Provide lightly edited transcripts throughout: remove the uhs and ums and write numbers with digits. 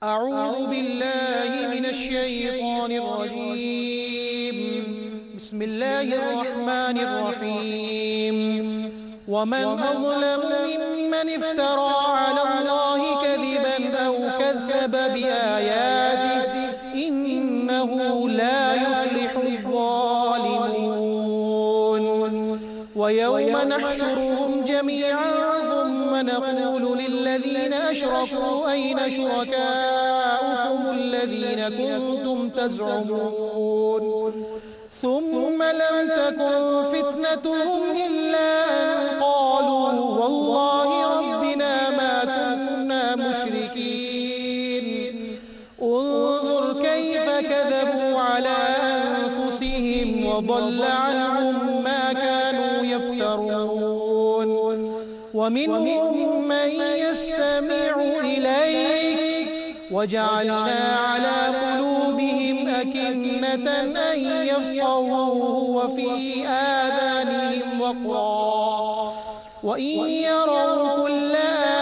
أعوذ بالله من الشيطان الرجيم. بسم الله الرحمن الرحيم. ومن أظلم ممن افترى على الله كذبا أو كذب بآياته إنه لا يفلح الظالمون. ويوم نحشرهم جميعا ثم نقول للذين أشركوا أين شركاؤكم الذين كنتم تزعمون ثم لم تكن فتنتهم إلا أن قالوا والله ربنا ما كنا مشركين. انظر كيف كذبوا على أنفسهم وضل عنهم ما كانوا يفترون. ومنهم من يستمع إليك وجعلنا على قلوبهم أكنة أن يفقهوه وفي آذانهم وقرا وإن يروا كل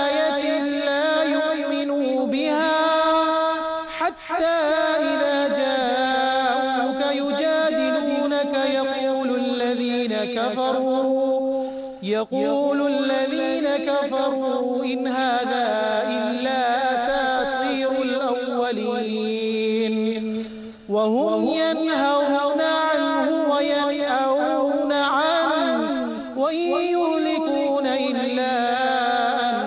آية لا يؤمنوا بها حتى إذا جاءوك يجادلونك يقول الذين كفروا إن هذا إلا أساطير الأولين وهم ينهون عنه وينأون عنه وإن يهلكون إلا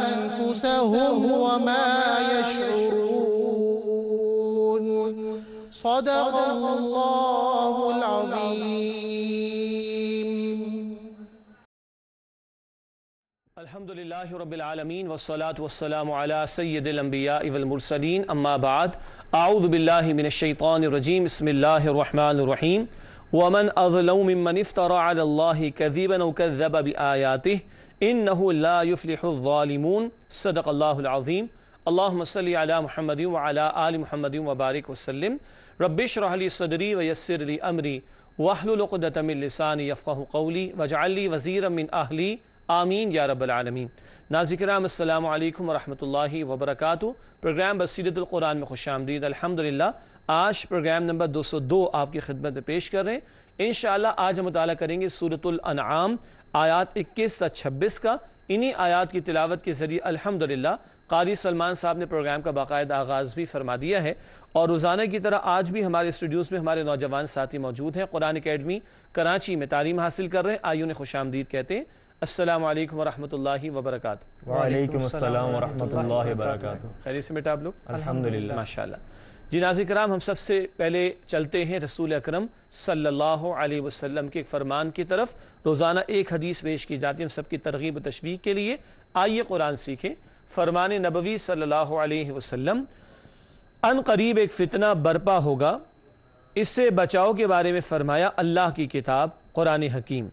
أنفسهم وما يشعرون. صدق الله العظيم. الحمد للہ رب العالمین والصلاة والسلام علی سید الانبیاء والمرسلین اما بعد اعوذ باللہ من الشیطان الرجیم بسم اللہ الرحمن الرحیم ومن اظلم ممن افترى على الله كذبا او كذب بآیاته انه لا يفلح الظالمون. صدق اللہ العظیم. اللہم صلی علی محمد وعلی آل محمد وبارک وسلم. رب اشرح لی صدری ویسر لی امری واحلل عقدۃ من لسانی یفقہوا قولی واجعل لی وزیرا من اہلی آمین یا رب العالمین. ناظرین کرام السلام علیکم ورحمۃ اللہ وبرکاتہ. پروگرام بصیرت القرآن میں خوش آمدید. الحمدللہ آج پروگرام نمبر 202 آپ کی خدمت میں پیش کر رہے ہیں. انشاءاللہ آج ہم مطالعہ کریں گے سورۃ الانعام آیات 21 سے 26 کا. انہی آیات کی تلاوت کے ذریعے الحمدللہ قاری سلمان صاحب نے پروگرام کا باقاعدہ آغاز بھی فرما دیا ہے اور روزانہ کی طرح آج بھی ہمارے اسٹوڈیوز میں ہمارے نوجوان ساتھی موجود ہیں. قرآن اکیڈمی کراچی میں تعلیم حاصل کر رہے ہیں. آئیوں نے خوش آمدید کہتے ہیں. السلام علیکم ورحمۃ اللہ وبرکاتہ. وعلیکم السلام ورحمۃ اللہ وبرکاتہ. خیریت سے بیٹا آپ لوگ؟ الحمدللہ ماشاءاللہ. جی ناظرین کرام، ہم سب سے پہلے چلتے ہیں رسول اکرم صلی اللہ علیہ وسلم کے فرمان کی طرف. روزانہ ایک حدیث پیش کی جاتی ہے ہم سب کی ترغیب و تشویق کے لیے. آئیے قرآن سیکھیں. فرمان نبوی صلی اللہ علیہ وسلم، ان قریب ایک فتنہ برپا ہوگا، اس سے بچاؤ کے بارے میں فرمایا اللہ کی کتاب قرآن حکیم.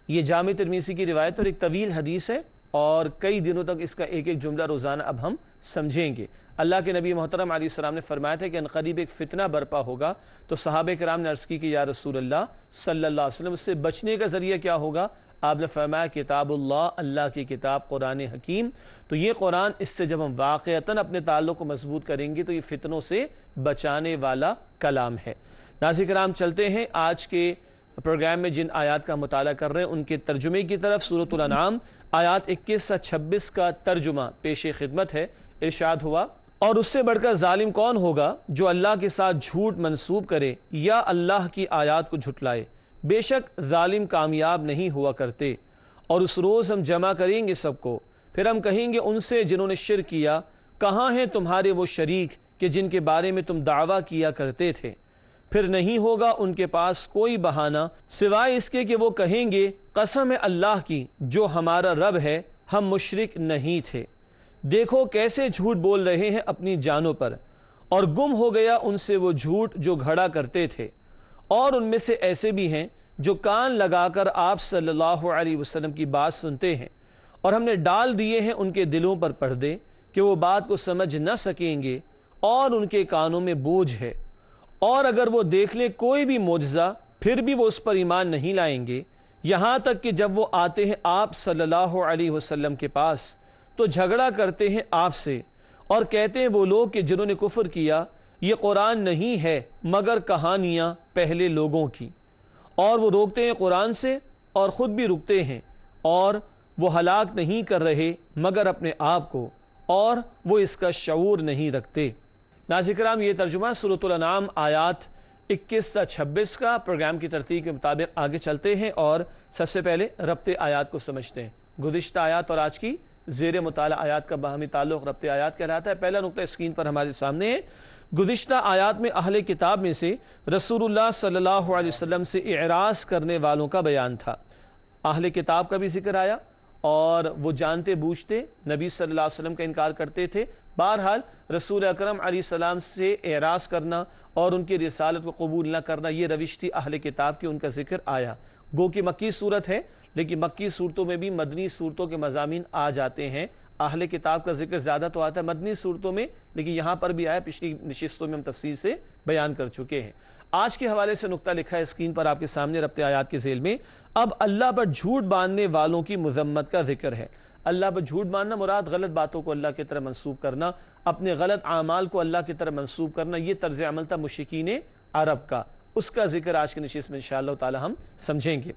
یہ جامع ترمذی کی روایت اور ایک طویل حدیث ہے اور کئی دنوں تک اس کا ایک ایک جملہ روزانہ اب ہم سمجھیں گے. اللہ کے نبی محترم علیہ السلام نے فرمایا تھا کہ ان قریب ایک فتنہ برپا ہوگا، تو صحابہ کرام نے عرض کی کہ یا رسول اللہ صلی اللہ علیہ وسلم اس سے بچنے کا ذریعہ کیا ہوگا؟ آپ نے فرمایا کتاب اللہ، اللہ کی کتاب قرآن حکیم. تو یہ قرآن، اس سے جب ہم واقعتاً اپنے تعلق کو مضبوط کریں گے تو یہ فتنوں سے بچانے والا کلام ہے. ناظرین کرام چلتے ہیں آج کے پروگرام میں جن آیات کا مطالعہ کر رہے ہیں ان کے ترجمے کی طرف. سورۃ الانعام آیات 21 سے 26 کا ترجمہ پیش خدمت ہے. ارشاد ہوا، اور اس سے بڑھ کر ظالم کون ہوگا جو اللہ کے ساتھ جھوٹ منسوب کرے یا اللہ کی آیات کو جھٹلائے. بے شک ظالم کامیاب نہیں ہوا کرتے. اور اس روز ہم جمع کریں گے سب کو، پھر ہم کہیں گے ان سے جنہوں نے شرک کیا، کہاں ہیں تمہارے وہ شریک کہ جن کے بارے میں تم دعویٰ کیا کرتے تھے؟ پھر نہیں ہوگا ان کے پاس کوئی بہانہ سوائے اس کے کہ وہ کہیں گے قسم ہے اللہ کی جو ہمارا رب ہے، ہم مشرک نہیں تھے. دیکھو کیسے جھوٹ بول رہے ہیں اپنی جانوں پر، اور گم ہو گیا ان سے وہ جھوٹ جو گھڑا کرتے تھے. اور ان میں سے ایسے بھی ہیں جو کان لگا کر آپ صلی اللہ علیہ وسلم کی بات سنتے ہیں، اور ہم نے ڈال دیے ہیں ان کے دلوں پر پردے کہ وہ بات کو سمجھ نہ سکیں گے، اور ان کے کانوں میں بوجھ ہے. اور اگر وہ دیکھ لیں کوئی بھی معجزہ پھر بھی وہ اس پر ایمان نہیں لائیں گے. یہاں تک کہ جب وہ آتے ہیں آپ صلی اللہ علیہ وسلم کے پاس تو جھگڑا کرتے ہیں آپ سے اور کہتے ہیں وہ لوگ کہ جنہوں نے کفر کیا یہ قرآن نہیں ہے مگر کہانیاں پہلے لوگوں کی، اور وہ روکتے ہیں قرآن سے اور خود بھی رکتے ہیں، اور وہ ہلاک نہیں کر رہے مگر اپنے آپ کو، اور وہ اس کا شعور نہیں رکھتے۔ ناظرین کرام، یہ ترجمہ سورۃ الانعام آیات 21 تا 26 کا۔ پروگرام کی ترتیب کے مطابق آگے چلتے ہیں اور سب سے پہلے ربط آیات کو سمجھتے ہیں۔ گزشتہ آیات اور آج کی زیر مطالعہ آیات کا باہمی تعلق ربط آیات کہلاتا ہے۔ پہلا نقطہ اسکرین پر ہمارے سامنے ہے۔ گزشتہ آیات میں اہل کتاب میں سے رسول اللہ صلی اللہ علیہ وسلم سے اعراض کرنے والوں کا بیان تھا۔ اہل کتاب کا بھی ذکر آیا اور وہ جانتے بوجھتے نبی صلی اللہ علیہ وسلم کا انکار کرتے تھے۔ بہرحال رسول اکرم علیہ السلام سے اعراض کرنا اور ان کی رسالت کو قبول نہ کرنا یہ روش تھی اہل کتاب کی، ان کا ذکر آیا۔ گو کہ مکی صورت ہے لیکن مکی صورتوں میں بھی مدنی صورتوں کے مضامین آ جاتے ہیں۔ اہل کتاب کا ذکر زیادہ تو آتا ہے مدنی صورتوں میں، لیکن یہاں پر بھی آیا، پچھلی نشستوں میں ہم تفصیل سے بیان کر چکے ہیں۔ آج کے حوالے سے نقطہ لکھا ہے اسکرین پر آپ کے سامنے ربط آیات کے ذیل میں۔ اب اللہ پر جھوٹ باندھنے والوں کی مذمت کا ذکر ہے۔ اللہ پر جھوٹ باندھنا مراد غلط باتوں کو اللہ کی طرف منسوب کرنا، اپنے غلط اعمال کو اللہ کی طرف منسوب کرنا، یہ طرز عمل تھا مشرکین عرب کا۔ اس کا ذکر آج کی نشست میں انشاءاللہ تعالی ہم سمجھیں گے۔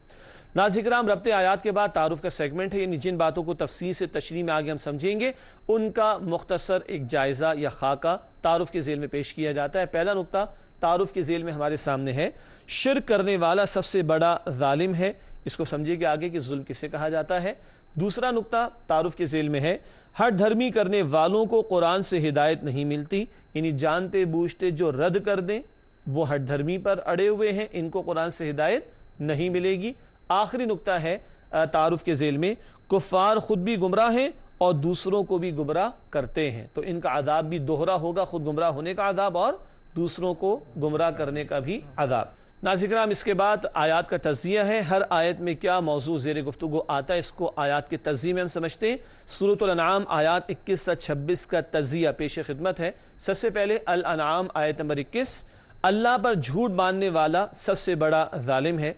ناظرین کرام، ربط آیات کے بعد تعارف کا سیگمنٹ ہے، یعنی جن باتوں کو تفصیل سے تشریح میں آگے ہم سمجھیں گے ان کا مختصر ایک جائزہ یا خاکہ تعارف کے ذیل میں پیش کیا جاتا ہے۔ پہلا نقطہ تعارف کے ذیل میں ہمارے سامنے ہے، شرک کرنے والا سب سے بڑا ظالم ہے۔ اس کو سمجھیے کہ آگے کہ ظلم کسے کہا جاتا ہے۔ دوسرا نقطہ تعارف کے ذیل میں ہے، ہر دھرمی کرنے والوں کو قرآن سے ہدایت نہیں ملتی، یعنی جانتے بوجھتے جو رد کر دیں وہ ہر دھرمی پر اڑے ہوئے ہیں، ان کو قرآن سے ہدایت نہیں ملے گی۔ آخری نقطہ ہے تعارف کے ذیل میں، کفار خود بھی گمراہ ہیں اور دوسروں کو بھی گمراہ کرتے ہیں، تو ان کا عذاب بھی دوہرا ہوگا، خود گمراہ ہونے کا عذاب اور دوسروں کو گمراہ کرنے کا بھی عذاب۔ ناظرین کرام، اس کے بعد آیات کا تجزیہ ہے۔ ہر آیت میں کیا موضوع زیر گفتگو آتا ہے اس کو آیات کے تجزیے میں ہم سمجھتے ہیں۔ سورۃ الانعام آیات 21 سے 26 کا تجزیہ پیش خدمت ہے۔ سب سے پہلے الانعام آیت نمبر 21، اللہ پر جھوٹ باندھنے والا سب سے بڑا ظالم ہے۔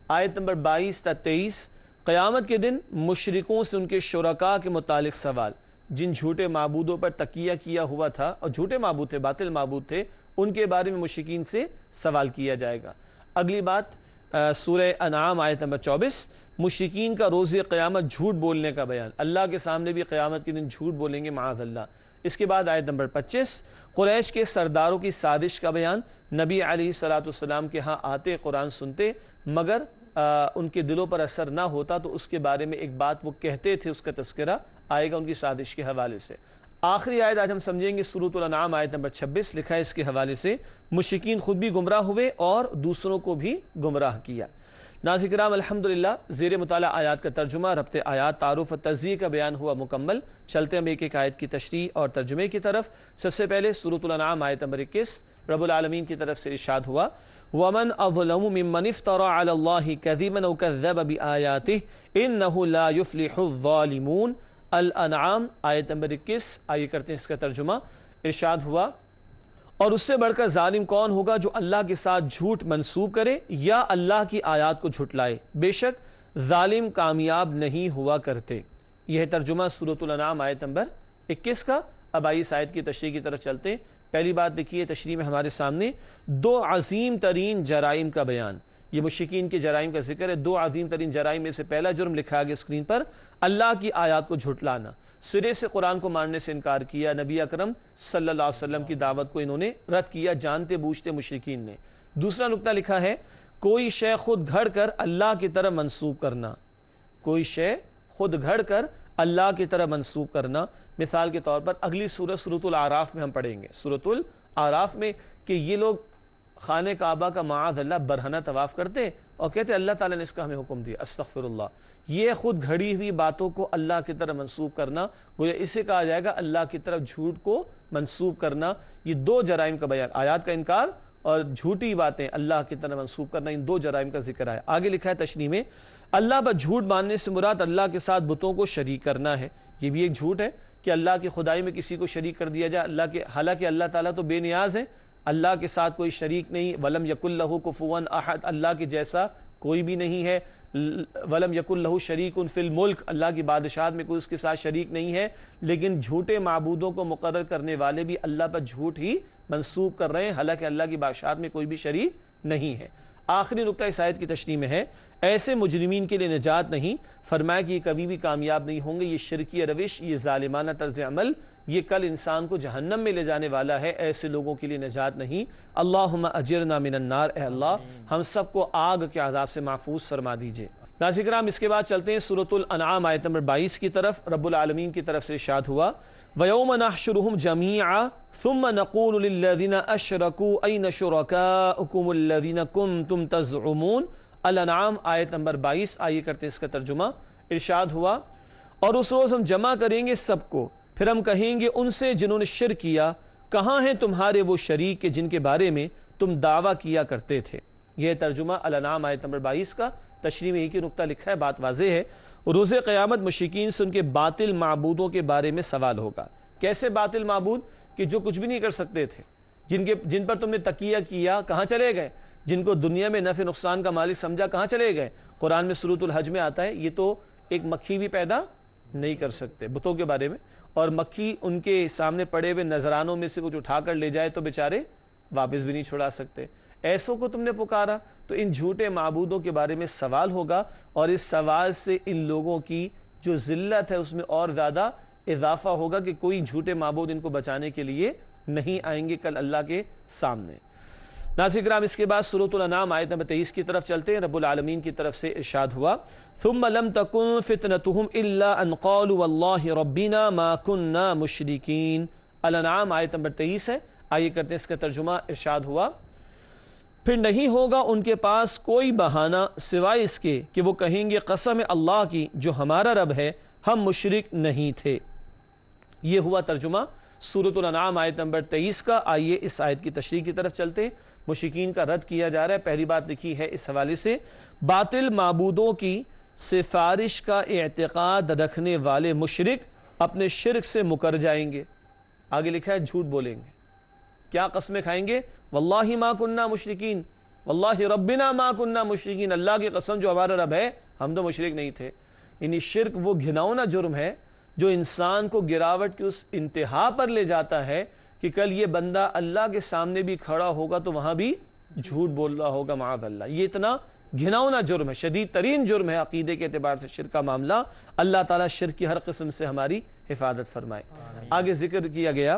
آیت نمبر 22 تا 23، قیامت کے دن مشرکوں سے ان کے شرکاء کے متعلق سوال، جن جھوٹے معبودوں پر تکیہ کیا ہوا تھا اور جھوٹے معبود تھے، باطل معبود تھے، ان کے بارے میں مشرکین سے سوال کیا جائے گا۔ اگلی بات سورہ انعام آیت نمبر 24، مشرکین کا روز قیامت جھوٹ بولنے کا بیان، اللہ کے سامنے بھی قیامت کے دن جھوٹ بولیں گے معاذ اللہ۔ اس کے بعد آیت نمبر 25، قریش کے سرداروں کی سازش کا بیان، نبی علیہ الصلوۃ والسلام کے ہاں آتے قرآن سنتے مگر ان کے دلوں پر اثر نہ ہوتا تو اس کے بارے میں ایک بات وہ کہتے تھے، اس کا تذکرہ آئے گا ان کی سازش کے حوالے سے۔ آخری آیت آج ہم سمجھیں گے سورۃ الانعام آیت نمبر 26، لکھا ہے اس کے حوالے سے، مشرکین خود بھی گمراہ ہوئے اور دوسروں کو بھی گمراہ کیا۔ ناظرین کرام، الحمدللہ زیر مطالعہ آیات کا ترجمہ، ربط آیات، تعارف و تجزیے کا بیان ہوا مکمل۔ چلتے ہم ایک ایک آیت کی تشریح اور ترجمے کی طرف۔ سب سے پہلے سورۃ الانعام آیت نمبر 21، رب العالمین کی طرف سے ارشاد ہوا، وَمَنْ أَظْلَمُ مِمَّنِ افْتَرَى عَلَى اللَّهِ كَذِبًا أَوْ كَذَّبَ بِآيَاتِهِ إِنَّهُ لَا يُفْلِحُ الظَّالِمُونَ۔ الانعام آیت نمبر 21، آئیے کرتے ہیں اس کا ترجمہ۔ ارشاد ہوا، اور اس سے بڑھ کر ظالم کون ہوگا جو اللہ کے ساتھ جھوٹ منسوب کرے یا اللہ کی آیات کو جھٹلائے، بے شک ظالم کامیاب نہیں ہوا کرتے۔ یہ ہے ترجمہ سورۃ الانعام آیت نمبر 21 کا۔ اب آئیے اس آیت کی تشریح کی طرف چلتے ہیں۔ پہلی بات دیکھیے تشریح میں ہمارے سامنے دو عظیم ترین جرائم کا بیان، یہ مشرکین کے جرائم کا ذکر ہے۔ دو عظیم ترین جرائم میں سے پہلا جرم لکھا گیا اسکرین پر، اللہ کی آیات کو جھٹلانا، سرے سے قرآن کو ماننے سے انکار کیا، نبی اکرم صلی اللہ علیہ وسلم کی دعوت کو انہوں نے رد کیا جانتے بوجھتے مشرکین نے۔ دوسرا نقطہ لکھا ہے، کوئی شے خود گھڑ کر اللہ کی طرف منسوب کرنا، کوئی شے خود گھڑ کر اللہ کی طرف منسوب کرنا۔ مثال کے طور پر اگلی سورہ سورۃ الاعراف میں ہم پڑھیں گے، سورۃ الاعراف میں، کہ یہ لوگ خانہ کعبہ کا معاذ اللہ برہنہ طواف کرتے اور کہتے اللہ تعالیٰ نے اس کا ہمیں حکم دیا، استغفر اللہ۔ یہ خود گھڑی ہوئی باتوں کو اللہ کی طرف منسوب کرنا، گویا اسے کہا جائے گا اللہ کی طرف جھوٹ کو منسوب کرنا۔ یہ دو جرائم کا بیان، آیات کا انکار اور جھوٹی باتیں اللہ کی طرف منسوب کرنا، ان دو جرائم کا ذکر ہے۔ آگے لکھا ہے تشریح میں، اللہ پر جھوٹ باندھنے سے مراد اللہ کے ساتھ بتوں کو شریک کرنا ہے۔ یہ بھی ایک جھوٹ ہے کہ اللہ کی خدائی میں کسی کو شریک کر دیا جائے، اللہ کے، حالانکہ اللہ تعالیٰ تو بے نیاز ہے، اللہ کے ساتھ کوئی شریک نہیں، وَلَمْ يَكُنْ لَهُ كُفُوًا أَحَدٌ، اللہ کے جیسا کوئی بھی نہیں ہے، ولم یکن لہ شریک فی الملک، اللہ کی بادشاہت میں کوئی اس کے ساتھ شریک نہیں ہے، لیکن جھوٹے معبودوں کو مقرر کرنے والے بھی اللہ پر جھوٹ ہی منسوب کر رہے ہیں، حالانکہ اللہ کی بادشاہت میں کوئی بھی شریک نہیں ہے۔ آخری نقطہ اس آیت کی تشریح میں ہے، ایسے مجرمین کے لیے نجات نہیں، فرمایا کہ یہ کبھی بھی کامیاب نہیں ہوں گے، یہ شرکی روش، یہ ظالمانہ طرز عمل، یہ کل انسان کو جہنم میں لے جانے والا ہے، ایسے لوگوں کے لیے نجات نہیں۔ اللہم اجرنا من النار، اے اللہ ہم سب کو آگ کے عذاب سے محفوظ فرما دیجئے۔ ناظرین کرام، اس کے بعد چلتے ہیں سورۃ الانعام آیت نمبر 22 کی طرف۔ رب العالمین کی طرف سے ارشاد ہوا، وَيَوْمَ نَحْشُرُهُمْ جَمِيعًا ثُمَّ نَقُولُ لِلَّذِينَ أَشْرَكُوا أَيْنَ شُرَكَاؤُكُمُ الَّذِينَ كُنْتُمْ تَزْعُمُونَ۔ الانعام آیت نمبر 22، آئیے کرتے ہیں اس کا ترجمہ۔ ارشاد ہوا، اور اس روز ہم جمع کریں گے سب کو، پھر ہم کہیں گے ان سے جنہوں نے شرک کیا، کہاں ہیں تمہارے وہ شریک کے جن کے بارے میں تم دعویٰ کیا کرتے تھے۔ یہ ترجمہ الانعام آیت نمبر 22 کا۔ تشریح میں ایک ہی نقطہ لکھا ہے، بات واضح ہے۔ روز قیامت مشرکین سے ان کے باطل معبودوں کے بارے میں سوال ہوگا۔ کیسے باطل معبود؟ کہ جو کچھ بھی نہیں کر سکتے تھے، جن پر تم نے تقیہ کیا، کہاں چلے گئے؟ جن کو دنیا میں نفع نقصان کا مالک سمجھا، کہاں چلے گئے؟ قرآن میں سورۃ الحج میں آتا ہے، یہ تو ایک مکھی بھی پیدا نہیں کر سکتے، بتوں کے بارے میں، اور مکھی ان کے سامنے پڑے ہوئے نذرانوں میں سے کچھ اٹھا کر لے جائے تو بیچارے واپس بھی نہیں چھڑا سکتے۔ ایسوں کو تم نے پکارا، تو ان جھوٹے معبودوں کے بارے میں سوال ہوگا، اور اس سوال سے ان لوگوں کی جو ذلت ہے اس میں اور زیادہ اضافہ ہوگا کہ کوئی جھوٹے معبود ان کو بچانے کے لیے نہیں آئیں گے کل اللہ کے سامنے۔ ناظرین کرام، اس کے بعد سورۃ الانعام آیت نمبر 23 کی طرف چلتے ہیں۔ رب العالمین کی طرف سے ارشاد ہوا، ثم لم تكن فتنتهم الا ان قالوا والله ربنا ما كنا مشرکین۔ الانعام آیت نمبر 23 ہے، آئیے کرتے ہیں اس کا ترجمہ۔ ارشاد ہوا، پھر نہیں ہوگا ان کے پاس کوئی بہانہ سوائے اس کے کہ وہ کہیں گے قسم اللہ کی جو ہمارا رب ہے، ہم مشرک نہیں تھے۔ یہ ہوا ترجمہ سورۃ الانعام آیت نمبر 23 کا۔ آئیے اس آیت کی تشریح کی طرف چلتے ہیں۔ مشرکین کا رد کیا جا رہا ہے۔ پہلی بات لکھی ہے اس حوالے سے، باطل معبودوں کی سفارش کا اعتقاد رکھنے والے مشرک اپنے شرک سے مکر جائیں گے۔ آگے لکھا ہے جھوٹ بولیں گے، کیا قسمیں کھائیں گے؟ واللہ ما کننا مشرکین، واللہ ربنا ما کننا مشرکین، اللہ کی قسم جو ہمارا رب ہے ہم تو مشرک نہیں تھے۔ یعنی شرک وہ گھناؤنا جرم ہے جو انسان کو گراوٹ کی اس انتہا پر لے جاتا ہے کہ کل یہ بندہ اللہ کے سامنے بھی کھڑا ہوگا تو وہاں بھی جھوٹ بول رہا ہوگا، معاذ اللہ۔ یہ اتنا گھناؤنا جرم ہے، شدید ترین جرم ہے عقیدے کے اعتبار سے شرک کا معاملہ۔ اللہ تعالیٰ شرک کی ہر قسم سے ہماری حفاظت فرمائے۔ آگے ذکر کیا گیا،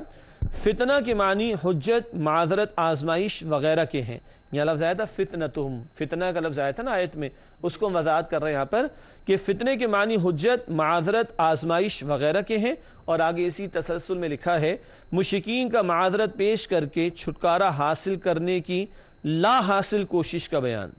فتنہ کے معنی حجت، معذرت، آزمائش وغیرہ کے ہیں۔ یہاں لفظ آیا تھا فتنتہم، فتنہ کا لفظ آیا تھا نا آیت میں، اس کو وضاحت کر رہے ہیں یہاں پر کہ فتنے کے معنی حجت، معذرت، آزمائش وغیرہ کے ہیں۔ اور آگے اسی تسلسل میں لکھا ہے، مشرکین کا معذرت پیش کر کے چھٹکارا حاصل کرنے کی لا حاصل کوشش کا بیان۔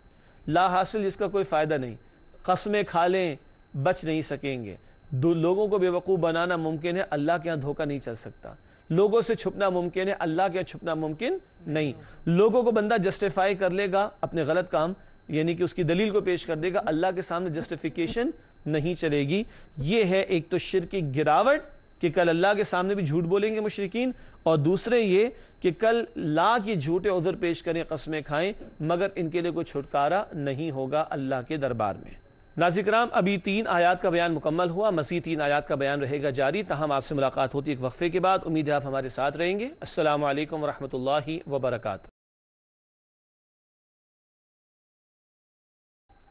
لا حاصل جس کا کوئی فائدہ نہیں، قسمیں کھا لیں بچ نہیں سکیں گے۔ لوگوں کو بیوقوف بنانا ممکن ہے، اللہ کے ہاں دھوکہ نہیں چل سکتا۔ لوگوں سے چھپنا ممکن ہے، اللہ کے ہاں چھپنا ممکن نہیں۔ لوگوں کو بندہ جسٹیفائی کر لے گا اپنے غلط کام، یعنی کہ اس کی دلیل کو پیش کر دے گا، اللہ کے سامنے جسٹیفیکیشن نہیں چلے گی۔ یہ ہے ایک تو شرک کی گراوٹ کہ کل اللہ کے سامنے بھی جھوٹ بولیں گے مشرکین، اور دوسرے یہ کہ کل لا کی جھوٹے عذر پیش کریں، قسمیں کھائیں، مگر ان کے لیے کوئی چھٹکارا نہیں ہوگا اللہ کے دربار میں۔ ناظرین کرام، ابھی 3 آیات کا بیان مکمل ہوا، مزید 3 آیات کا بیان رہے گا جاری۔ تاہم آپ سے ملاقات ہوتی ہے ایک وقفے کے بعد، امید ہے آپ ہمارے ساتھ رہیں گے۔ السلام علیکم ورحمۃ اللہ وبرکاتہ۔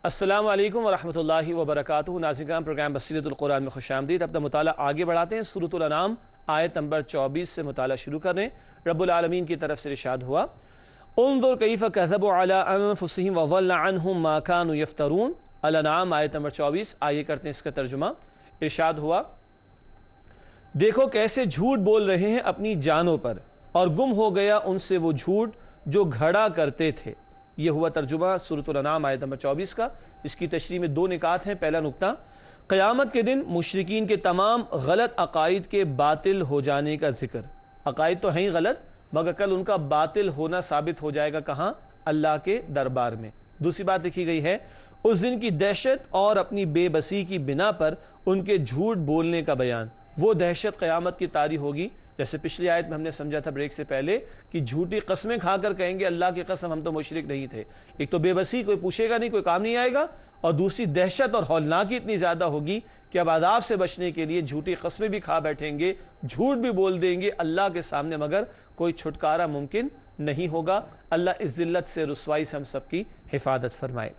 السلام علیکم ورحمۃ اللہ وبرکاتہ۔ ناظرین کرام، پروگرام بصیرت القرآن میں خوش آمدید۔ اپنا مطالعہ آگے بڑھاتے ہیں۔ سورۃ الانعام آیت نمبر 24 سے مطالعہ شروع کر رہے ہیں۔ رب العالمین کی طرف سے ارشاد ہوا، انظر کیف کذبوا علی انفسہم وضل عنہم ما کانوا یفترون۔ الانعام آیت نمبر 24، آئیے کرتے ہیں اس کا ترجمہ۔ ارشاد ہوا، دیکھو کیسے جھوٹ بول رہے ہیں اپنی جانوں پر، اور گم ہو گیا ان سے وہ جھوٹ جو گھڑا کرتے تھے۔ یہ ہوا ترجمہ سورۃ الانعام آیت نمبر 24 کا۔ اس کی تشریح میں 2 نکات ہیں۔ پہلا نکتہ، قیامت کے دن مشرکین کے تمام غلط عقائد کے باطل ہو جانے کا ذکر۔ عقائد تو ہیں ہی غلط، مگر کل ان کا باطل ہونا ثابت ہو جائے گا، کہاں؟ اللہ کے دربار میں۔ دوسری بات لکھی گئی ہے، اس دن کی دہشت اور اپنی بے بسی کی بنا پر ان کے جھوٹ بولنے کا بیان۔ وہ دہشت قیامت کی طاری ہوگی، جیسے پچھلی آیت میں ہم نے سمجھا تھا بریک سے پہلے کہ جھوٹی قسمیں کھا کر کہیں گے اللہ کی قسم ہم تو مشرک نہیں تھے۔ ایک تو بے بسی، کوئی پوچھے گا نہیں، کوئی کام نہیں آئے گا، اور دوسری دہشت اور ہولناکی اتنی زیادہ ہوگی کہ اب عذاب سے بچنے کے لیے جھوٹی قسمیں بھی کھا بیٹھیں گے، جھوٹ بھی بول دیں گے اللہ کے سامنے، مگر کوئی چھٹکارا ممکن نہیں ہوگا۔ اللہ اس ذلت سے، رسوائی سے ہم سب کی حفاظت فرمائے۔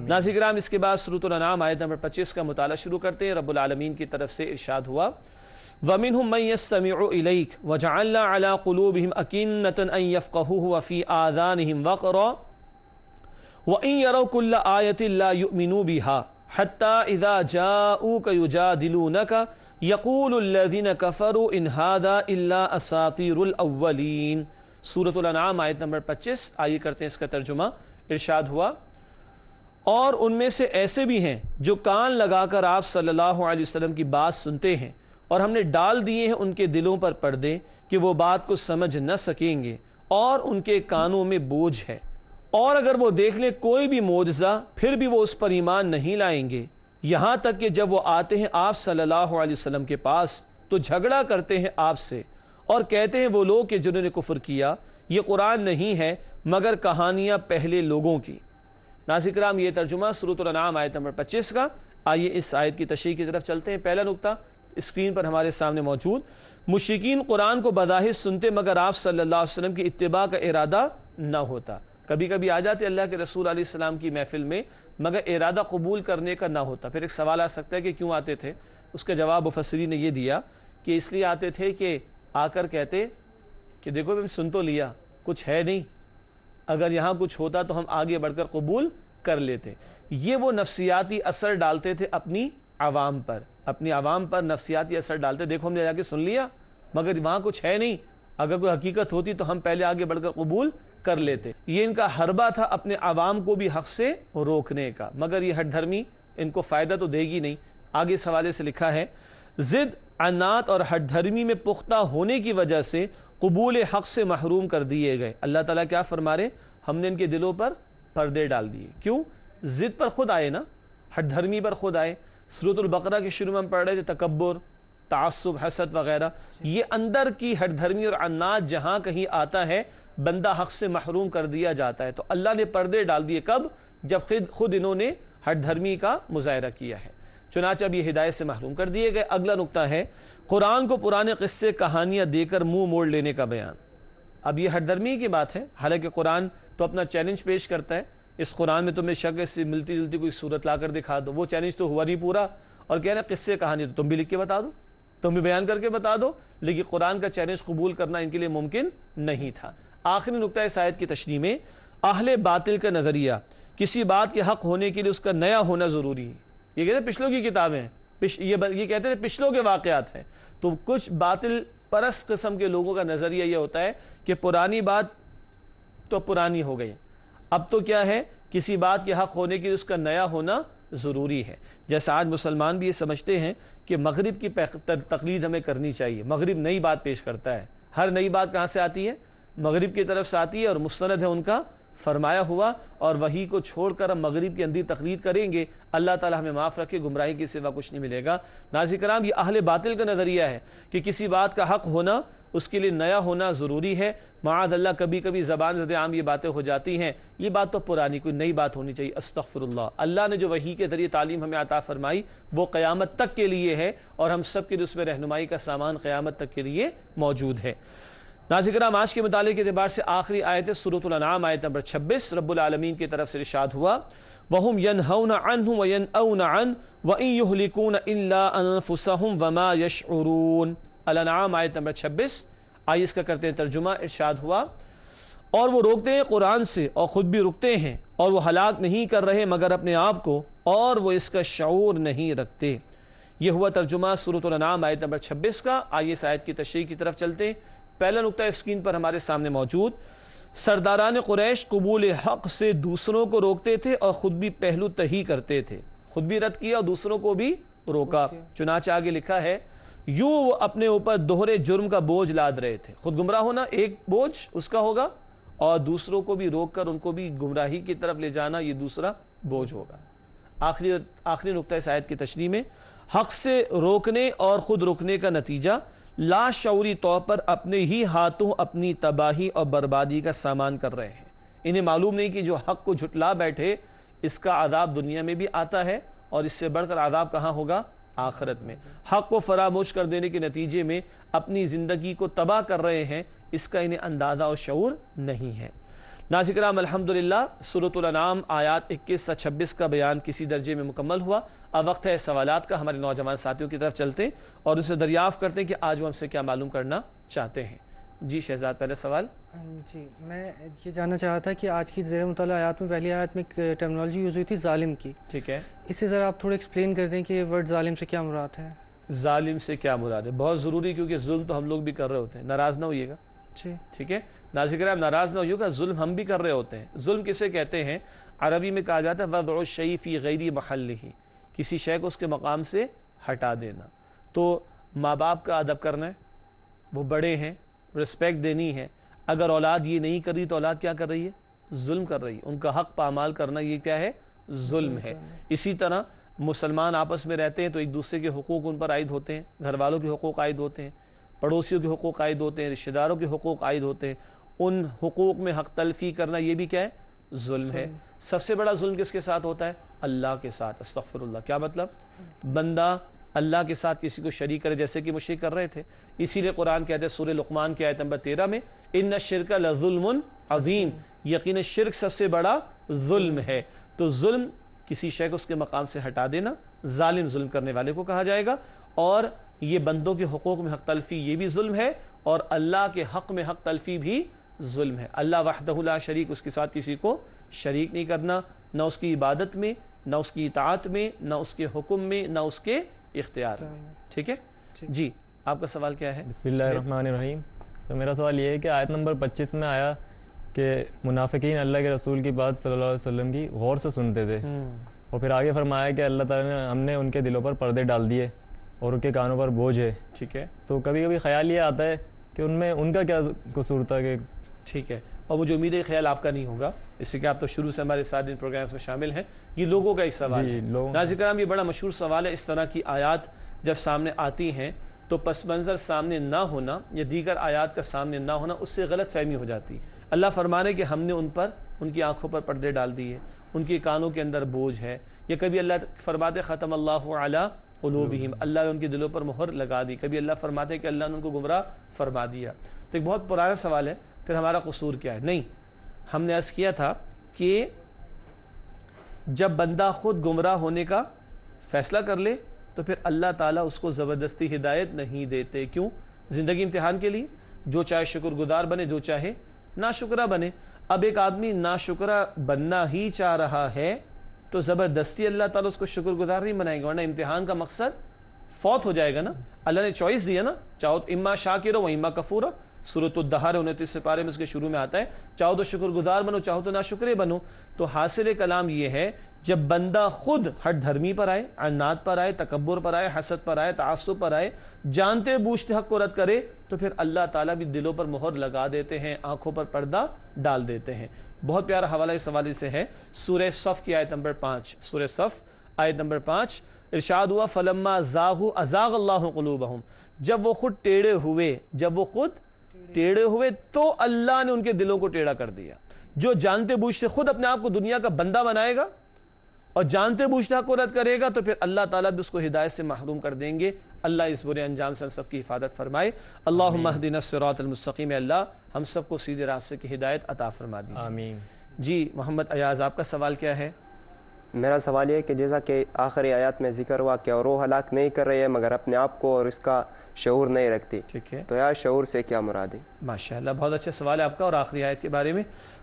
ناظرین کرام، اس کے بعد سورۃ الانعام آیت نمبر 25 کا مطالعہ شروع کرتے ہیں۔ رب العالمین کی طرف سے ارشاد ہوا وَمِنْهُمْ مَنْ يَسْتَمِعُ إِلَيْكَ وَجَعَلْنَا عَلَىٰ قُلُوبِهِمْ أَكِنَّةً أَن يَفْقَهُوهُ وَفِي آذَانِهِمْ وَقْرًا وَإِن يَرَوْا كُلَّ آيَةٍ لَا يُؤْمِنُوا بِهَا حَتَّى إِذَا جَاءُوكَ يُجَادِلُونَكَ يَقُولُ الَّذِينَ كَفَرُوا إِنْ هَذَا إِلَّا أَسَاطِيرُ الْأَوَّلِينَ۔ سورۃ الانعام آیت نمبر 25، آئیے کرتے ہیں اس کا ترجمہ۔ ارشاد ہوا اور ان میں سے ایسے بھی ہیں جو کان لگا کر آپ صلی اللہ علیہ وسلم کی بات سنتے ہیں، اور ہم نے ڈال دیے ہیں ان کے دلوں پر پردے کہ وہ بات کو سمجھ نہ سکیں گے، اور ان کے کانوں میں بوجھ ہے، اور اگر وہ دیکھ لیں کوئی بھی معجزہ پھر بھی وہ اس پر ایمان نہیں لائیں گے، یہاں تک کہ جب وہ آتے ہیں آپ صلی اللہ علیہ وسلم کے پاس تو جھگڑا کرتے ہیں آپ سے، اور کہتے ہیں وہ لوگ کہ جنہوں نے کفر کیا یہ قرآن نہیں ہے مگر کہانیاں پہلے لوگوں کی۔ ناظرین کرام، یہ ترجمہ سورۃ الانعام آیت نمبر 25 کا۔ آئیے اس آیت کی تشریح کی طرف چلتے ہیں۔ پہلا نقطہ اسکرین پر ہمارے سامنے موجود، مشرکین قرآن کو بظاہر سنتے مگر آپ صلی اللہ علیہ وسلم کی اتباع کا ارادہ نہ ہوتا۔ کبھی کبھی آ جاتے اللہ کے رسول علیہ السلام کی محفل میں مگر ارادہ قبول کرنے کا نہ ہوتا۔ پھر ایک سوال آ سکتا ہے کہ کیوں آتے تھے؟ اس کا جواب مفسرین نے یہ دیا کہ اس لیے آتے تھے کہ آ کر کہتے کہ دیکھو میں سن تو لیا، کچھ ہے نہیں، اگر یہاں کچھ ہوتا تو ہم آگے بڑھ کر قبول کر لیتے۔ یہ وہ نفسیاتی اثر ڈالتے تھے اپنی عوام پر نفسیاتی اثر ڈالتے، دیکھو ہم نے جا کے سن لیا مگر وہاں کچھ ہے نہیں، اگر کوئی حقیقت ہوتی تو ہم پہلے آگے بڑھ کر قبول کر لیتے۔ یہ ان کا حربہ تھا اپنے عوام کو بھی حق سے روکنے کا، مگر یہ ہٹ دھرمی ان کو فائدہ تو دے گی نہیں۔ آگے اس حوالے سے لکھا ہے ضد، عناد اور ہٹ دھرمی میں پختہ ہونے کی وجہ سے قبول حق سے محروم کر دیے گئے۔ اللہ تعالیٰ کیا فرما رہے؟ ہم نے ان کے دلوں پر پردے ڈال دیے۔ کیوں؟ ضد پر خود آئے نا، ہٹ دھرمی پر خود آئے۔ سورۃ البقرہ کے شروع میں ہم پڑھ رہے تھے تکبر، تعصب، حسد وغیرہ، یہ اندر کی ہٹ دھرمی اور عناد جہاں کہیں آتا ہے بندہ حق سے محروم کر دیا جاتا ہے۔ تو اللہ نے پردے ڈال دیے کب؟ جب خود انہوں نے ہٹ دھرمی کا مظاہرہ کیا ہے، چنانچہ اب یہ ہدایت سے محروم کر دیے گئے۔ اگلا نقطہ ہے قرآن کو پرانے قصے کہانیاں دے کر منہ موڑ لینے کا بیان۔ اب یہ ہٹ دھرمی کی بات ہے، حالانکہ قرآن تو اپنا چیلنج پیش کرتا ہے، اس قرآن میں تمہیں شک سے ملتی جلتی کوئی صورت لا کر دکھا دو، وہ چیلنج تو ہوا نہیں پورا، اور کہنا قصے کہانی تو تم بھی لکھ کے بتا دو، تم بھی بیان کر کے بتا دو، لیکن قرآن کا چیلنج قبول کرنا ان کے لیے ممکن نہیں تھا۔ آخری نقطہ اس آیت کی تشریح میں اہل باطل کا نظریہ، کسی بات کے حق ہونے کے لیے اس کا نیا ہونا ضروری ہے۔ یہ کہتے ہیں پچھلوں کی کتابیں ہیں، یہ کہتے ہیں پچھلوں کے واقعات ہیں۔ تو کچھ باطل پرست قسم کے لوگوں کا نظریہ یہ ہوتا ہے کہ پرانی بات تو پرانی ہو گئی، اب تو کیا ہے کسی بات کے حق ہونے کے لیے اس کا نیا ہونا ضروری ہے۔ جیسا آج مسلمان بھی یہ سمجھتے ہیں کہ مغرب کی تقلید ہمیں کرنی چاہیے، مغرب نئی بات پیش کرتا ہے، ہر نئی بات کہاں سے آتی ہے؟ مغرب کی طرف سے آتی ہے، اور مستند ہے ان کا فرمایا ہوا، اور وہی کو چھوڑ کر ہم مغرب کی اندھی تقلید کریں گے، اللہ تعالی ہمیں معاف رکھے، گمراہی کے سوا کچھ نہیں ملے گا۔ ناظرین کرام، یہ اہل باطل کا نظریہ ہے کہ کسی بات کا حق ہونا اس کے لیے نیا ہونا ضروری ہے۔ معاذ اللہ، کبھی کبھی زبان زد عام یہ باتیں ہو جاتی ہیں، یہ بات تو پرانی، کوئی نئی بات ہونی چاہیے۔ استغفر اللہ، اللہ نے جو وحی کے ذریعے تعلیم ہمیں عطا فرمائی وہ قیامت تک کے لیے ہے، اور ہم سب کے لیے اس میں رہنمائی کا سامان قیامت تک کے لیے موجود ہے۔ ناظرین کرام، آج کے مطالعے کے اعتبار سے آخری آیت سورۃ الانعام آیت نمبر 26، رب العالمین کی طرف سے ارشاد ہوا وَهُمْ يَنْهَوْنَ عَنْهُ وَيَنْأَوْنَ عَنْهُ وَإِنْ يُهْلِكُونَ إِلَّا أَنفُسَهُمْ وَمَا يَشْعُرُونَ۔ الانعام آیت نمبر 26، آئیے اس کا کرتے ہیں ترجمہ۔ ارشاد ہوا اور وہ روکتے ہیں قرآن سے اور خود بھی رکتے ہیں، اور وہ ہلاک نہیں کر رہے مگر اپنے آپ کو، اور وہ اس کا شعور نہیں رکھتے۔ یہ ہوا ترجمہ سورۃ الانعام آیت نمبر 26 کا۔ آئیے اس آیت کی تشریح کی طرف چلتے ہیں۔ پہلا نقطہ اسکرین پر ہمارے سامنے موجود، سرداران قریش قبول حق سے دوسروں کو روکتے تھے اور خود بھی پہلو تہی کرتے تھے، خود بھی رد کیا اور دوسروں کو بھی روکا۔ چنانچہ آگے لکھا ہے یوں وہ اپنے اوپر دوہرے جرم کا بوجھ لاد رہے تھے، خود گمراہ ہونا ایک بوجھ اس کا ہوگا، اور دوسروں کو بھی روک کر ان کو بھی گمراہی کی طرف لے جانا یہ دوسرا بوجھ ہوگا۔ آخری نقطہ اس آیت کی تشریح میں، حق سے روکنے اور خود رکنے کا نتیجہ لاشعوری طور پر اپنے ہی ہاتھوں اپنی تباہی اور بربادی کا سامان کر رہے ہیں۔ انہیں معلوم نہیں کہ جو حق کو جھٹلا بیٹھے اس کا عذاب دنیا میں بھی آتا ہے اور اس سے بڑھ کر عذاب کہاں ہوگا؟ آخرت میں۔ حق کو فراموش کر دینے کے نتیجے میں اپنی زندگی کو تباہ کر رہے ہیں، اس کا انہیں اندازہ اور شعور نہیں ہے۔ ناظرین کرام، الحمدللہ سورۃ الانعام آیات 21 سے 26 کا بیان کسی درجے میں مکمل ہوا۔ اب وقت ہے سوالات کا۔ ہمارے نوجوان ساتھیوں کی طرف چلتے ہیں اور اسے دریافت کرتے ہیں کہ آج وہ ہم سے کیا معلوم کرنا چاہتے ہیں۔ جی شہزاد، پہلے سوال۔ جی، میں یہ جاننا چاہا تھا کہ آج کی زیر مطالعہ آیات میں پہلی آیت میں ایک ٹرمنالوجی یوز ہوئی تھی ظالم کی، ٹھیک ہے، اس سے ذرا آپ تھوڑا ایکسپلین کر دیں کہ ورڈ ظالم سے کیا مراد ہے؟ ظالم سے کیا مراد ہے؟ بہت ضروری، کیونکہ ظلم تو ہم لوگ بھی کر رہے ہوتے ہیں، ناراض نہ ہوئیے گا، جی ٹھیک ہے؟ ناظرین کرام ناراض نہ ہوئیے گا، ظلم ہم بھی کر رہے ہوتے ہیں۔ ظلم کسے کہتے ہیں؟ عربی میں کہا جاتا ہے وضع الشیء فی غیر محلہ، کسی شے کو اس کے مقام سے ہٹا دینا۔ تو ماں باپ کا ادب کرنا ہے، وہ بڑے ہیں، رسپیکٹ دینی ہے۔ اگر اولاد یہ نہیں کر رہی تو اولاد کیا کر رہی ہے؟ ظلم کر رہی ہے۔ ان کا حق پامال کرنا یہ کیا ہے؟ ظلم ہے۔ اسی طرح مسلمان آپس میں رہتے ہیں تو ایک دوسرے کے حقوق ان پر عائد ہوتے ہیں، گھر والوں کے حقوق عائد ہوتے ہیں، پڑوسیوں کے حقوق عائد ہوتے ہیں، رشتہ داروں کے حقوق عائد ہوتے ہیں۔ ان حقوق میں حق تلفی کرنا یہ بھی کیا ہے؟ ظلم ہے۔ سب سے بڑا ظلم کس کے ساتھ ہوتا ہے؟ اللہ کے ساتھ۔ استغفر اللہ۔ کیا مطلب؟ بندہ اللہ کے ساتھ کسی کو شریک کرے، جیسے کہ مشرک کر رہے تھے۔ اسی لیے قرآن کہتے ہیں سورہ لقمان کی آیت نمبر 13 میں ان الشرک لظلم عظیم، یقینا شرک سب سے بڑا ظلم ہے۔ تو ظلم کسی شے کو اس کے مقام سے ہٹا دینا، ظالم ظلم کرنے والے کو کہا جائے گا۔ اور یہ بندوں کے حقوق میں حق تلفی یہ بھی ظلم ہے، اور اللہ کے حق میں حق تلفی بھی ظلم ہے۔ اللہ وحدہ لا شریک، اس کے ساتھ کسی کو شریک نہیں کرنا، نہ اس کی عبادت میں، نہ اس کی اطاعت میں، نہ اس کے حکم میں، نہ اس کے اختیار میں، ٹھیک ہے؟ جی، آپ کا سوال کیا ہے؟ بسم اللہ الرحمن الرحیم۔ تو میرا سوال یہ ہے کہ آیت نمبر 25 میں آیا کہ منافقین اللہ کے رسول کی بات صلی اللہ علیہ وسلم کی غور سے سنتے تھے، اور پھر آگے فرمایا کہ اللہ تعالیٰ نے ہم نے ان کے دلوں پر پردے ڈال دیے اور ان کے کانوں پر بوجھ ہے، ٹھیک ہے؟ تو کبھی کبھی خیال یہ آتا ہے کہ ان میں ان کا کیا قصور تھا کہ ٹھیک ہے، اور مجھے امید ہے خیال آپ کا نہیں ہوگا، اس سے کہ آپ تو شروع سے ہمارے ساتھ ان پروگرامز میں شامل ہیں۔ یہ لوگوں کا ایک سوال ہے۔ ناظرین کرام، یہ بڑا مشہور سوال ہے۔ اس طرح کی آیات جب سامنے آتی ہیں تو پس منظر سامنے نہ ہونا یا دیگر آیات کا سامنے نہ ہونا، اس سے غلط فہمی ہو جاتی ہے۔ اللہ فرمانے کہ ہم نے ان پر، ان کی آنکھوں پر پردے ڈال دیے، ان کے کانوں کے اندر بوجھ ہے، یا کبھی اللہ فرماتے ختم اللہ علی قلوبہم، اللہ نے ان کے دلوں پر مہر لگا دی، کبھی اللہ فرماتے کہ اللہ نے ان کو گمراہ فرما دیا۔ تو ایک بہت پرانا سوال ہے، پھر ہمارا قصور کیا ہے؟ نہیں، ہم نے عرض کیا تھا کہ جب بندہ خود گمراہ ہونے کا فیصلہ کر لے تو پھر اللہ تعالیٰ اس کو زبردستی ہدایت نہیں دیتے۔ کیوں؟ زندگی امتحان کے لیے، جو چاہے شکر گزار بنے، جو چاہے ناشکرہ بنے۔ اب ایک آدمی ناشکرہ بننا ہی چاہ رہا ہے تو زبردستی اللہ تعالیٰ اس کو شکر گزار نہیں بنائیں گے، ورنہ امتحان کا مقصد فوت ہو جائے گا نا۔ اللہ نے چوائس دیا نا، چاہو اما شاکر و اما کفورا، سورۃ الدہر 29 پارے میں اس کے شروع میں آتا ہے، چاہو تو شکر گزار بنو، چاہو تو ناشکرے بنو۔ تو حاصل کلام یہ ہے جب بندہ خود ہٹ دھرمی پر آئے، عناد پر آئے، تکبر پر آئے، حسد پر آئے، تعصب پر آئے، جانتے بوجھتے حق کو رد کرے، تو پھر اللہ تعالیٰ بھی دلوں پر مہر لگا دیتے ہیں، آنکھوں پر پردہ ڈال دیتے ہیں۔ بہت پیارا حوالہ اس حوالے سے ہے سورہ صف کی آیت نمبر 5، سورہ صف آیت نمبر 5 ارشاد ہوا فلما زاغوا ازاغ اللہ قلوبہم، جب وہ خود ٹیڑے ہوئے تو اللہ نے ان کے دلوں کو ٹیڑھا کر دیا۔ جو جانتے بوجھتے خود اپنے آپ کو دنیا کا بندہ بنائے گا اور جانتے بوجھتے حق کو رد کرے گا تو پھر اللہ تعالیٰ بھی اس کو ہدایت سے محروم کر دیں گے۔ اللہ اس برے انجام سے ہم سب کی حفاظت فرمائے۔ اللہم اہدنا الصراط المستقیم، اللہ ہم سب کو سیدھے راستے کی ہدایت عطا فرما دیجیے۔ آمین۔ جی محمد ایاز، آپ کا سوال کیا ہے؟ میرا سوال یہ ہے کہ جیسا کہ آخری آیات میں ذکر ہوا کہ اور وہ ہلاک نہیں کر رہی ہے مگر اپنے آپ کو اور اس کا شعور نہیں رکھتی، ٹھیک ہے، تو یار شعور سے کیا مراد ہے؟ ماشاءاللہ بہت اچھا سوال ہے آپ کا، اور آخری آیت کے بارے میں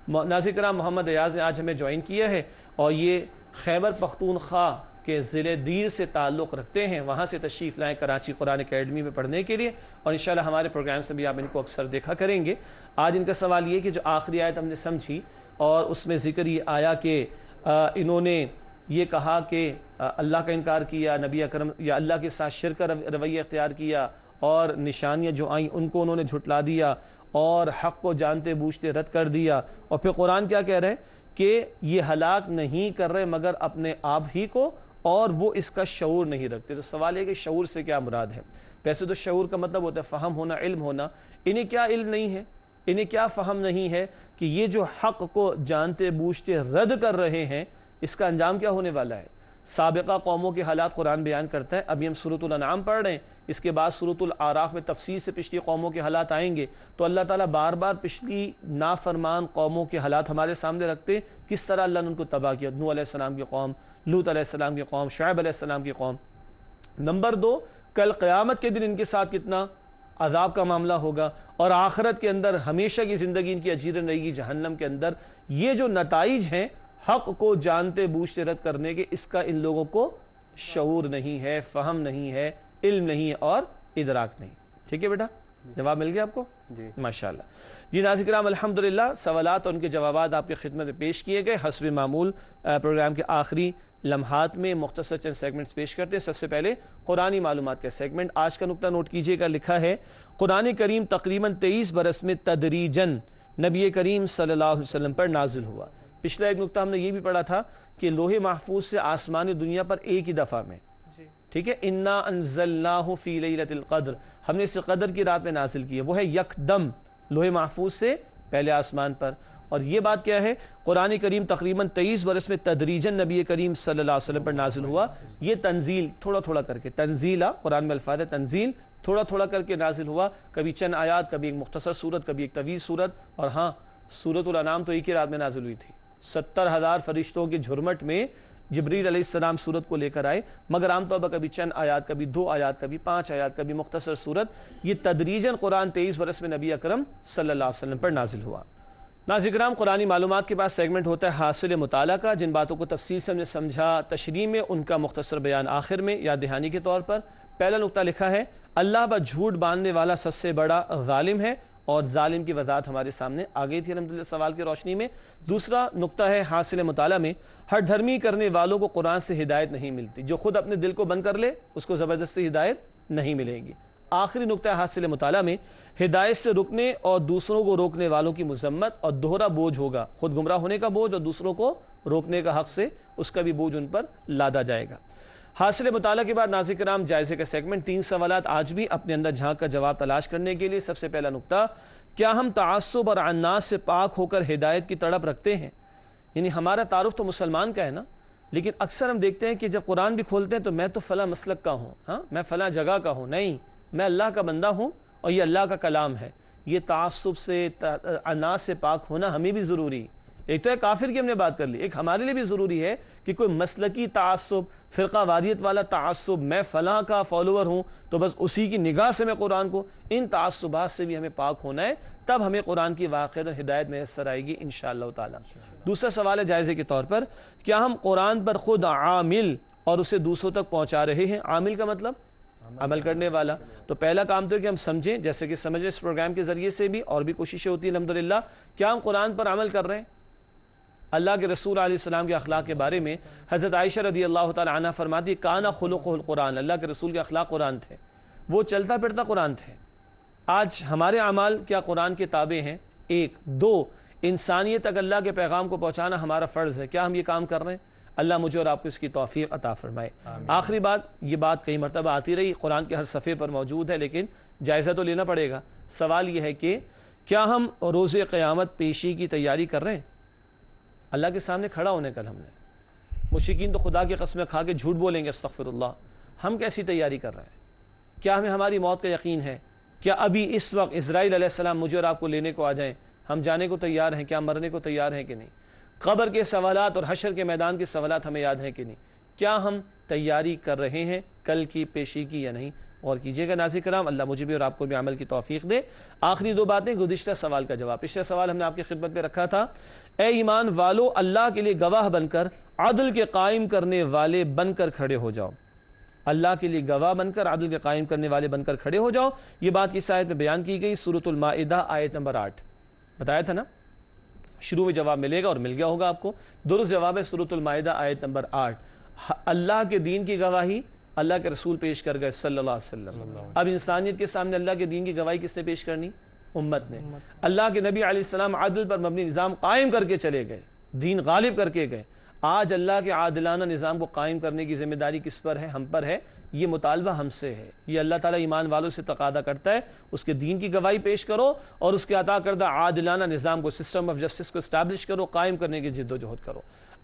ناظرین کرام محمد ایاز نے آج ہمیں جوائن کیا ہے، اور یہ خیبر پختونخوا کے ضلع دیر سے تعلق رکھتے ہیں، وہاں سے تشریف لائیں کراچی قرآن اکیڈمی میں پڑھنے کے لیے، اور انشاءاللہ ہمارے پروگرام سے بھی آپ ان کو اکثر دیکھا کریں گے۔ آج ان کا سوال یہ کہ جو آخری آیت ہم نے سمجھی اور اس میں ذکر یہ آیا کہ انہوں نے یہ کہا کہ اللہ کا انکار کیا، نبی اکرم یا اللہ کے ساتھ شرک کا رویہ اختیار کیا، اور نشانیاں جو آئیں ان کو انہوں نے جھٹلا دیا اور حق کو جانتے بوجھتے رد کر دیا، اور پھر قرآن کیا کہہ رہے ہیں کہ یہ ہلاک نہیں کر رہے مگر اپنے آپ ہی کو، اور وہ اس کا شعور نہیں رکھتے۔ تو سوال ہے کہ شعور سے کیا مراد ہے؟ ویسے تو شعور کا مطلب ہوتا ہے فہم ہونا، علم ہونا۔ انہیں کیا علم نہیں ہے، انہیں کیا فہم نہیں ہے کہ یہ جو حق کو جانتے بوجھتے رد کر رہے ہیں اس کا انجام کیا ہونے والا ہے؟ سابقہ قوموں کے حالات قرآن بیان کرتا ہے. ابھی ہم سورۃ الانعام پڑھ رہے ہیں, اس کے بعد سورۃ الاعراف میں تفصیل سے پچھلی قوموں کے حالات آئیں گے. تو اللہ تعالیٰ بار بار پچھلی نافرمان قوموں کے حالات ہمارے سامنے رکھتے, کس طرح اللہ نے ان کو تباہ کیا. نوح علیہ السلام کی قوم, لوط علیہ السلام کی قوم, شعیب علیہ السلام کی قوم. نمبر 2, کل قیامت کے دن ان کے ساتھ کتنا عذاب کا معاملہ ہوگا, اور آخرت کے اندر ہمیشہ کی زندگی ان کی اجیرن رہے گی جہنم کے اندر. یہ جو نتائج ہیں حق کو جانتے بوجھتے رد کرنے کے, اس کا ان لوگوں کو شعور نہیں ہے, فہم نہیں ہے, علم نہیں ہے اور ادراک نہیں. ٹھیک ہے بیٹا, جواب مل گیا آپ کو؟ جی ماشاءاللہ. جی ناظرین کرام, الحمدللہ سوالات اور ان کے جوابات آپ کی خدمت میں پیش کیے گئے. حسب معمول پروگرام کے آخری لمحات میں مختصر چند سیگمنٹس پیش کرتے ہیں. سب سے پہلے قرآنی معلومات کا سیگمنٹ. آج کا نقطہ نوٹ کیجئے گا, لکھا ہے قرآن کریم تقریباً 23 برس میں تدریجاً نبی کریم صلی اللہ علیہ وسلم پر نازل ہوا. پچھلا ایک نقطہ ہم نے یہ بھی پڑھا تھا کہ لوح محفوظ سے آسمانی دنیا پر ایک ہی دفعہ میں, ٹھیک ہے, انا انزلناہ فی لیلۃ القدر, ہم نے اسے قدر کی رات میں نازل کیا. وہ ہے یکدم لوح محفوظ سے پہلے آسمان پر. اور یہ بات کیا ہے, قرآن کریم تقریباً 23 برس میں تدریجاً نبی کریم صلی اللہ علیہ وسلم پر نازل ہوا. یہ تنزیل تھوڑا تھوڑا کر کے, تنزیل قرآن میں الفاظ ہے تنزیل, تھوڑا تھوڑا کر کے نازل ہوا. کبھی چند آیات, کبھی ایک مختصر صورت, کبھی ایک طویل صورت. اور ہاں, سورۃ الانعام تو ایک ہی رات میں نازل ہوئی تھی. 70,000 فرشتوں کے جھرمٹ میں جبریل علیہ السلام سورت کو لے کر آئے, مگر عام طور پر کبھی چند آیات, کبھی 2 آیات, کبھی 5 آیات, کبھی مختصر صورت. یہ تدریجاً قرآن 23 برس میں نبی اکرم صلی اللہ علیہ وسلم پر نازل ہوا. ناظرین کرام, قرآنی معلومات کے بعد سیگمنٹ ہوتا ہے حاصل مطالعہ کا. جن باتوں کو تفصیل سے ہم نے سمجھا تشریح میں, ان کا مختصر بیان آخر میں یاد دہانی کے طور پر. پہلا نقطہ لکھا ہے, اللہ پر جھوٹ باندھنے والا سب سے بڑا ظالم ہے, اور ظالم کی وضاحت ہمارے سامنے آ گئی تھی الحمدللہ سوال کی روشنی میں. دوسرا نقطہ ہے حاصل مطالعہ میں, ہر دھرمی کرنے والوں کو قرآن سے ہدایت نہیں ملتی. جو خود اپنے دل کو بند کر لے اس کو زبردستی ہدایت نہیں ملے گی. آخری نقطہ ہے حاصل مطالعہ میں, ہدایت سے رکنے اور دوسروں کو روکنے والوں کی مذمت اور دوہرا بوجھ ہوگا. خود گمراہ ہونے کا بوجھ اور دوسروں کو روکنے کا حق سے اس کا بھی بوجھ ان پر لادا جائے گا. حاصل مطالعہ کے بعد ناظرین کرام جائزے کا سیگمنٹ. 3 سوالات آج بھی اپنے اندر جھانک کا جواب تلاش کرنے کے لیے. سب سے پہلا نقطہ, کیا ہم تعصب اور عناص سے پاک ہو کر ہدایت کی تڑپ رکھتے ہیں؟ یعنی ہمارا تعارف تو مسلمان کا ہے نا, لیکن اکثر ہم دیکھتے ہیں کہ جب قرآن بھی کھولتے ہیں تو میں تو فلاں مسلک کا ہوں, ہاں میں فلاں جگہ کا ہوں. نہیں, میں اللہ کا بندہ ہوں اور یہ اللہ کا کلام ہے. یہ تعصب سے عناص سے پاک ہونا ہمیں بھی ضروری. ایک تو ہے کافر کی ہم نے بات کر لی, ایک ہمارے لیے بھی ضروری ہے کہ کوئی مسلکی تعصب, فرقہ واریت والا تعصب, میں فلاں کا فالوور ہوں تو بس اسی کی نگاہ سے میں قرآن کو, ان تعصبات سے بھی ہمیں پاک ہونا ہے, تب ہمیں قرآن کی واقعہ ہدایت میسر آئے گی انشاءاللہ تعالی. دوسرا سوال ہے جائزے کے طور پر, کیا ہم قرآن پر خود عامل اور اسے دوسروں تک پہنچا رہے ہیں؟ عامل کا مطلب عمل کرنے والا. تو پہلا کام تو ہے کہ ہم سمجھیں, جیسے کہ سمجھیں اس پروگرام کے ذریعے سے بھی اور بھی کوششیں ہوتی ہیں الحمدللہ, کیا ہم قرآن پر عمل کر رہے ہیں؟ اللہ کے رسول علیہ السلام کے اخلاق کے بارے میں حضرت عائشہ رضی اللہ تعالی عنہ فرماتی, کانا خلقہ القرآن, اللہ کے رسول کے اخلاق قرآن تھے, وہ چلتا پھرتا قرآن تھے. آج ہمارے اعمال کیا قرآن کے تابع ہیں؟ 1. 2. انسانیت تک اللہ کے پیغام کو پہنچانا ہمارا فرض ہے, کیا ہم یہ کام کر رہے ہیں؟ اللہ مجھے اور آپ کو اس کی توفیق عطا فرمائے. آخری بات, یہ بات کئی مرتبہ آتی رہی, قرآن کے ہر صفحے پر موجود ہے, لیکن جائزہ تو لینا پڑے گا. سوال یہ ہے کہ کیا ہم روز قیامت پیشی کی تیاری کر رہے ہیں؟ اللہ کے سامنے کھڑا ہونے کا. ہم نے مشرکین تو خدا کی قسمیں کھا کے جھوٹ بولیں گے استغفر اللہ, ہم کیسی تیاری کر رہے ہیں؟ کیا ہمیں ہماری موت کا یقین ہے؟ کیا ابھی اس وقت اسرائیل علیہ السلام مجھے اور آپ کو لینے کو آ جائیں, ہم جانے کو تیار ہیں؟ کیا مرنے کو تیار ہیں کہ نہیں؟ قبر کے سوالات اور حشر کے میدان کے سوالات ہمیں یاد ہیں کہ نہیں؟ کیا ہم تیاری کر رہے ہیں کل کی پیشی کی یا نہیں؟ اور کیجئے گا ناظرین کرام, اللہ مجھے بھی اور آپ کو بھی عمل کی توفیق دے. آخری 2 باتیں, گزشتہ سوال کا جواب. پچھلا سوال ہم نے آپ کی خدمت میں رکھا تھا, اے ایمان والو اللہ کے لیے گواہ بن کر عدل کے قائم کرنے والے بن کر کھڑے ہو جاؤ. اللہ کے لیے گواہ بن کر عدل کے قائم کرنے والے بن کر کھڑے ہو جاؤ. یہ بات کس آیت میں بیان کی گئی؟ سورۃ المائدہ آیت نمبر 8. بتایا تھا نا, شروع میں جواب ملے گا اور مل گیا ہوگا آپ کو. درست جواب ہے سورۃ المائدہ آیت نمبر 8. اللہ کے دین کی گواہی اللہ کے رسول پیش کر گئے صلی اللہ علیہ وسلم. اب انسانیت کے سامنے اللہ کے دین کی گواہی کس نے پیش کرنی؟ امت نے. اللہ کے نبی علیہ السلام عدل پر مبنی نظام قائم کر کے چلے گئے, دین غالب کر کے گئے. آج اللہ کے عادلانہ نظام کو قائم کرنے کی ذمہ داری کس پر ہے؟ ہم پر ہے. یہ مطالبہ ہم سے ہے, یہ اللہ تعالیٰ ایمان والوں سے تقاضا کرتا ہے, اس کے دین کی گواہی پیش کرو اور اس کے عطا کردہ عادلانہ نظام کو, سسٹم آف جسٹس کو اسٹیبلش کرو, قائم کرنے کی جد و جہد کرو.